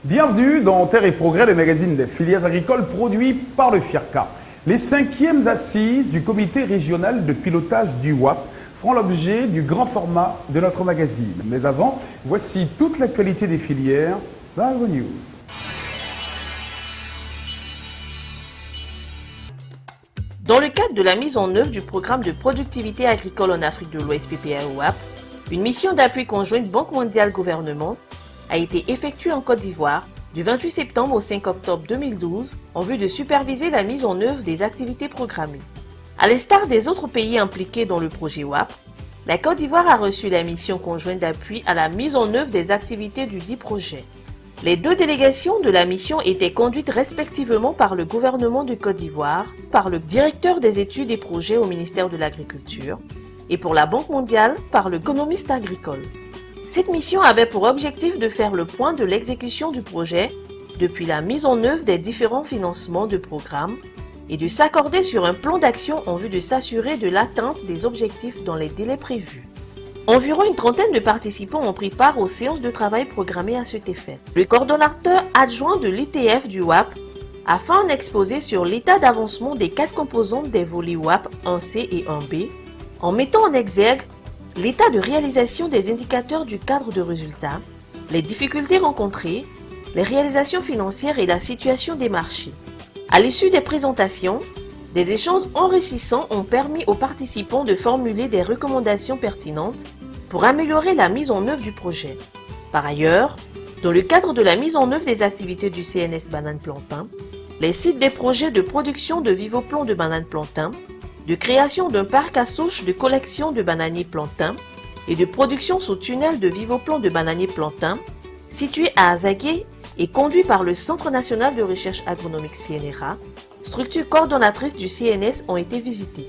Bienvenue dans Terre et Progrès, le magazine des filières agricoles produit par le FIRCA. Les 5e assises du comité régional de pilotage du WAP feront l'objet du grand format de notre magazine. Mais avant, voici toute l'actualité des filières dans AgroNews. Dans le cadre de la mise en œuvre du programme de productivité agricole en Afrique de l'Ouest PPA-WAP, une mission d'appui conjointe Banque mondiale gouvernement a été effectuée en Côte d'Ivoire du 28 septembre au 5 octobre 2012 en vue de superviser la mise en œuvre des activités programmées. À l'instar des autres pays impliqués dans le projet WAP, la Côte d'Ivoire a reçu la mission conjointe d'appui à la mise en œuvre des activités du dit projet. Les deux délégations de la mission étaient conduites respectivement par le gouvernement de Côte d'Ivoire, par le directeur des études et projets au ministère de l'Agriculture et pour la Banque mondiale par l'économiste agricole. Cette mission avait pour objectif de faire le point de l'exécution du projet depuis la mise en œuvre des différents financements de programmes et de s'accorder sur un plan d'action en vue de s'assurer de l'atteinte des objectifs dans les délais prévus. Environ une trentaine de participants ont pris part aux séances de travail programmées à cet effet. Le coordonnateur adjoint de l'ITF du WAP a fait un exposé sur l'état d'avancement des 4 composantes des volets WAP 1C et 1B, en mettant en exergue l'état de réalisation des indicateurs du cadre de résultats, les difficultés rencontrées, les réalisations financières et la situation des marchés. À l'issue des présentations, des échanges enrichissants ont permis aux participants de formuler des recommandations pertinentes pour améliorer la mise en œuvre du projet. Par ailleurs, dans le cadre de la mise en œuvre des activités du CNS Banane Plantain, les sites des projets de production de vivoplans de bananes plantain, de création d'un parc à souche de collection de bananiers plantains et de production sous tunnel de vivoplans de bananiers plantains, situé à Azagué et conduit par le Centre national de recherche agronomique CNRA, structure coordonnatrice du CNS, ont été visités.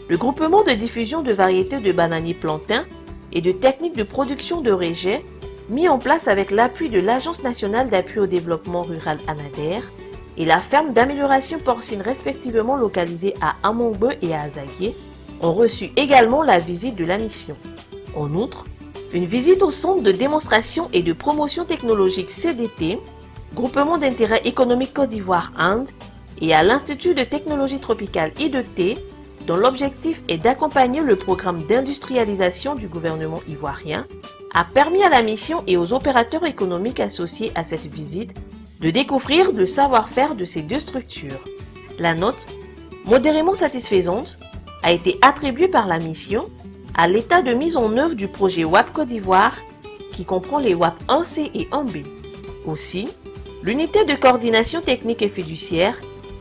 Le groupement de diffusion de variétés de bananiers plantains et de techniques de production de rejets, mis en place avec l'appui de l'Agence nationale d'appui au développement rural ANADER, et la ferme d'amélioration porcine respectivement localisée à Amongbe et à Azagué, ont reçu également la visite de la mission. En outre, une visite au centre de démonstration et de promotion technologique CDT, groupement d'intérêt économique Côte d'Ivoire-Inde, et à l'Institut de technologie tropicale IDT, dont l'objectif est d'accompagner le programme d'industrialisation du gouvernement ivoirien, a permis à la mission et aux opérateurs économiques associés à cette visite de découvrir le savoir-faire de ces deux structures. La note, modérément satisfaisante, a été attribuée par la mission à l'état de mise en œuvre du projet WAP Côte d'Ivoire qui comprend les WAP 1C et 1B. Aussi, l'unité de coordination technique et fiduciaire,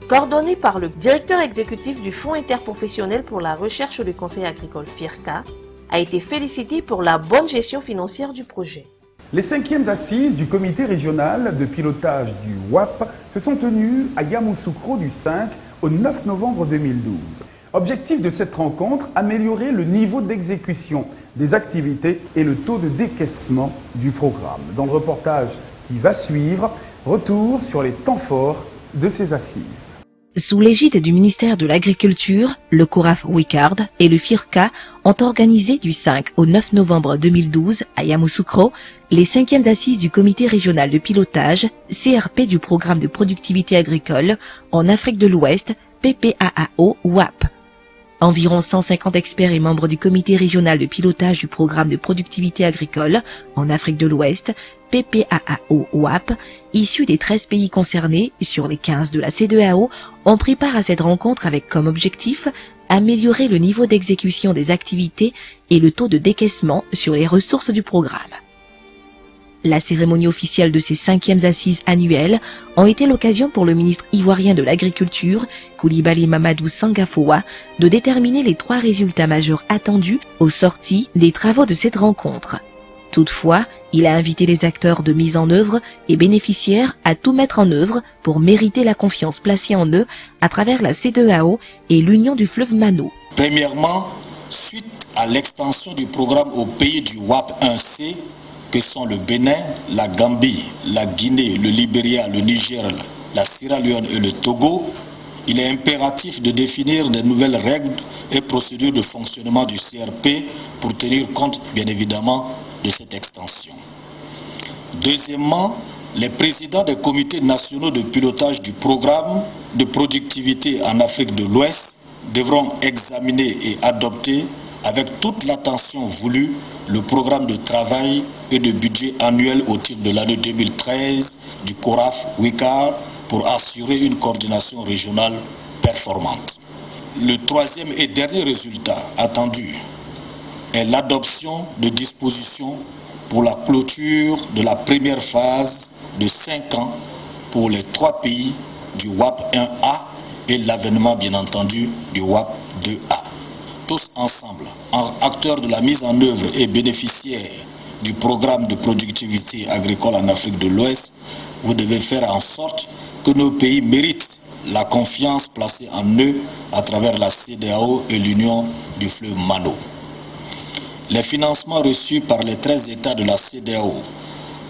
coordonnée par le directeur exécutif du Fonds interprofessionnel pour la recherche et le conseil agricole FIRCA, a été félicitée pour la bonne gestion financière du projet. Les 5e assises du comité régional de pilotage du WAP se sont tenues à Yamoussoukro du 5 au 9 novembre 2012. Objectif de cette rencontre, améliorer le niveau d'exécution des activités et le taux de décaissement du programme. Dans le reportage qui va suivre, retour sur les temps forts de ces assises. Sous l'égide du ministère de l'Agriculture, le CORAF WICARD et le FIRCA ont organisé du 5 au 9 novembre 2012 à Yamoussoukro les 5e assises du comité régional de pilotage CRP du programme de productivité agricole en Afrique de l'Ouest PPAAO-WAP. Environ 150 experts et membres du comité régional de pilotage du programme de productivité agricole en Afrique de l'Ouest PPAAO-WAP, issus des 13 pays concernés sur les 15 de la CEDEAO, ont pris part à cette rencontre avec comme objectif améliorer le niveau d'exécution des activités et le taux de décaissement sur les ressources du programme. La cérémonie officielle de ces 5e assises annuelles ont été l'occasion pour le ministre ivoirien de l'Agriculture, Coulibaly Mamadou Sangafoua, de déterminer les 3 résultats majeurs attendus aux sorties des travaux de cette rencontre. Toutefois, il a invité les acteurs de mise en œuvre et bénéficiaires à tout mettre en œuvre pour mériter la confiance placée en eux à travers la CEDEAO et l'Union du fleuve Mano. Premièrement, suite à l'extension du programme aux pays du WAP 1C, que sont le Bénin, la Gambie, la Guinée, le Libéria, le Niger, la Sierra Leone et le Togo, il est impératif de définir de nouvelles règles et procédures de fonctionnement du CRP pour tenir compte, bien évidemment, de cette extension. Deuxièmement, Les présidents des comités nationaux de pilotage du programme de productivité en Afrique de l'Ouest devront examiner et adopter avec toute l'attention voulue le programme de travail et de budget annuel au titre de l'année 2013 du CORAF-WICAR pour assurer une coordination régionale performante. Le troisième et dernier résultat attendu est l'adoption de dispositions pour la clôture de la première phase de 5 ans pour les 3 pays du WAP 1A et l'avènement bien entendu du WAP 2A. Tous ensemble, acteurs de la mise en œuvre et bénéficiaires du programme de productivité agricole en Afrique de l'Ouest, vous devez faire en sorte que nos pays méritent la confiance placée en eux à travers la CEDEAO et l'Union du fleuve Mano. Les financements reçus par les 13 États de la CEDEAO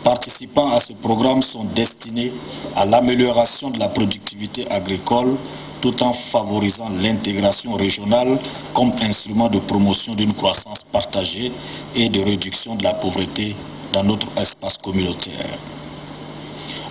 participant à ce programme sont destinés à l'amélioration de la productivité agricole tout en favorisant l'intégration régionale comme instrument de promotion d'une croissance partagée et de réduction de la pauvreté dans notre espace communautaire.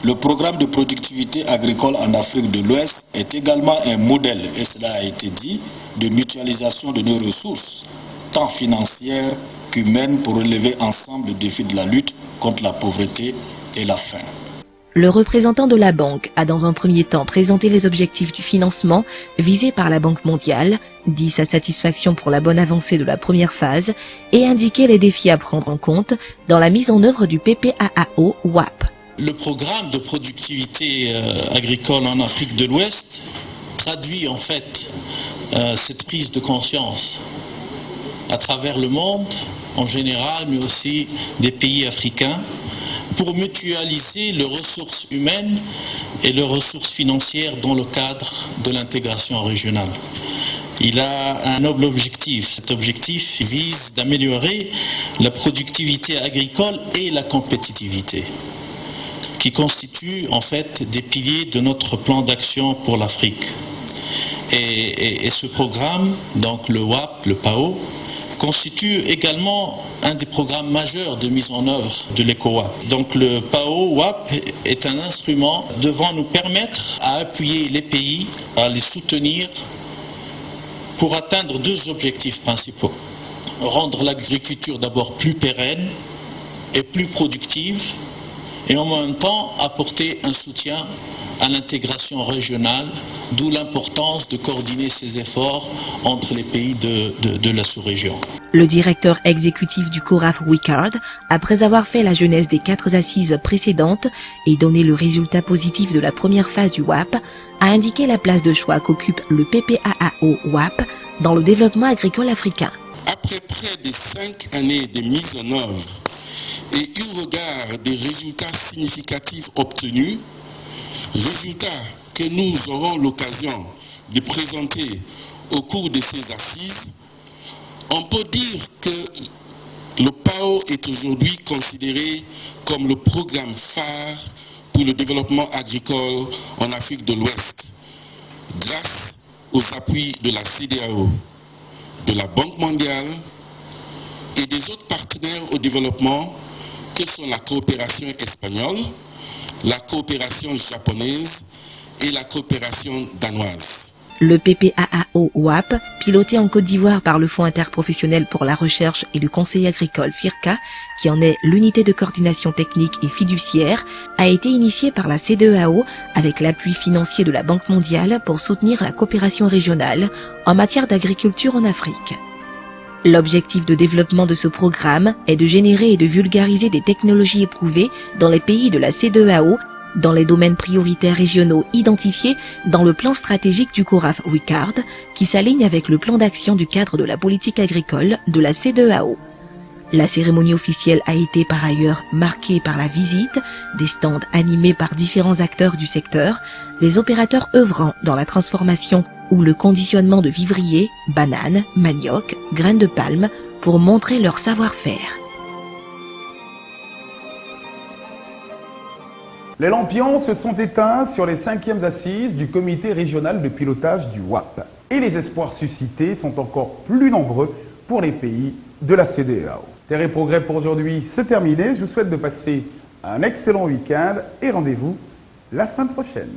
Le programme de productivité agricole en Afrique de l'Ouest est également un modèle, et cela a été dit, de mutualisation de nos ressources, tant financières qu'humaines, pour relever ensemble le défi de la lutte contre la pauvreté et la faim. Le représentant de la banque a dans un premier temps présenté les objectifs du financement visés par la Banque mondiale, dit sa satisfaction pour la bonne avancée de la première phase et indiqué les défis à prendre en compte dans la mise en œuvre du PPAAO-WAP. Le programme de productivité agricole en Afrique de l'Ouest traduit en fait cette prise de conscience à travers le monde en général, mais aussi des pays africains, pour mutualiser les ressources humaines et les ressources financières dans le cadre de l'intégration régionale. Il a un noble objectif. Cet objectif vise d'améliorer la productivité agricole et la compétitivité, qui constituent en fait des piliers de notre plan d'action pour l'Afrique. Et ce programme, donc le WAP, le PAO, constitue également un des programmes majeurs de mise en œuvre de l'ECOWAP. Donc le PAO-WAP est un instrument devant nous permettre à appuyer les pays, à les soutenir pour atteindre 2 objectifs principaux. Rendre l'agriculture d'abord plus pérenne et plus productive, et en même temps apporter un soutien à l'intégration régionale, d'où l'importance de coordonner ces efforts entre les pays de la sous-région. Le directeur exécutif du CORAF-WICAR, après avoir fait la genèse des 4 assises précédentes et donné le résultat positif de la première phase du WAP, a indiqué la place de choix qu'occupe le PPAAO-WAP dans le développement agricole africain. Après près de 5 années de mise en œuvre et eu regard des résultats significatifs obtenus, résultats que nous aurons l'occasion de présenter au cours de ces assises, on peut dire que le PAO est aujourd'hui considéré comme le programme phare pour le développement agricole en Afrique de l'Ouest, grâce aux appuis de la CEDEAO, de la Banque mondiale et des autres partenaires au développement que sont la coopération espagnole, la coopération japonaise et la coopération danoise. Le PPAAO-WAP, piloté en Côte d'Ivoire par le Fonds interprofessionnel pour la recherche et le conseil agricole FIRCA, qui en est l'unité de coordination technique et fiduciaire, a été initié par la CEDEAO avec l'appui financier de la Banque mondiale pour soutenir la coopération régionale en matière d'agriculture en Afrique. L'objectif de développement de ce programme est de générer et de vulgariser des technologies éprouvées dans les pays de la CEDEAO dans les domaines prioritaires régionaux identifiés dans le plan stratégique du CORAF-WICAR, qui s'aligne avec le plan d'action du cadre de la politique agricole de la CEDEAO. La cérémonie officielle a été par ailleurs marquée par la visite des stands animés par différents acteurs du secteur, des opérateurs œuvrant dans la transformation ou le conditionnement de vivriers, bananes, manioc, graines de palme, pour montrer leur savoir-faire. Les lampions se sont éteints sur les 5e assises du comité régional de pilotage du WAP. Et les espoirs suscités sont encore plus nombreux pour les pays de la CEDEAO. Terre et progrès pour aujourd'hui, c'est terminé. Je vous souhaite de passer un excellent week-end et rendez-vous la semaine prochaine.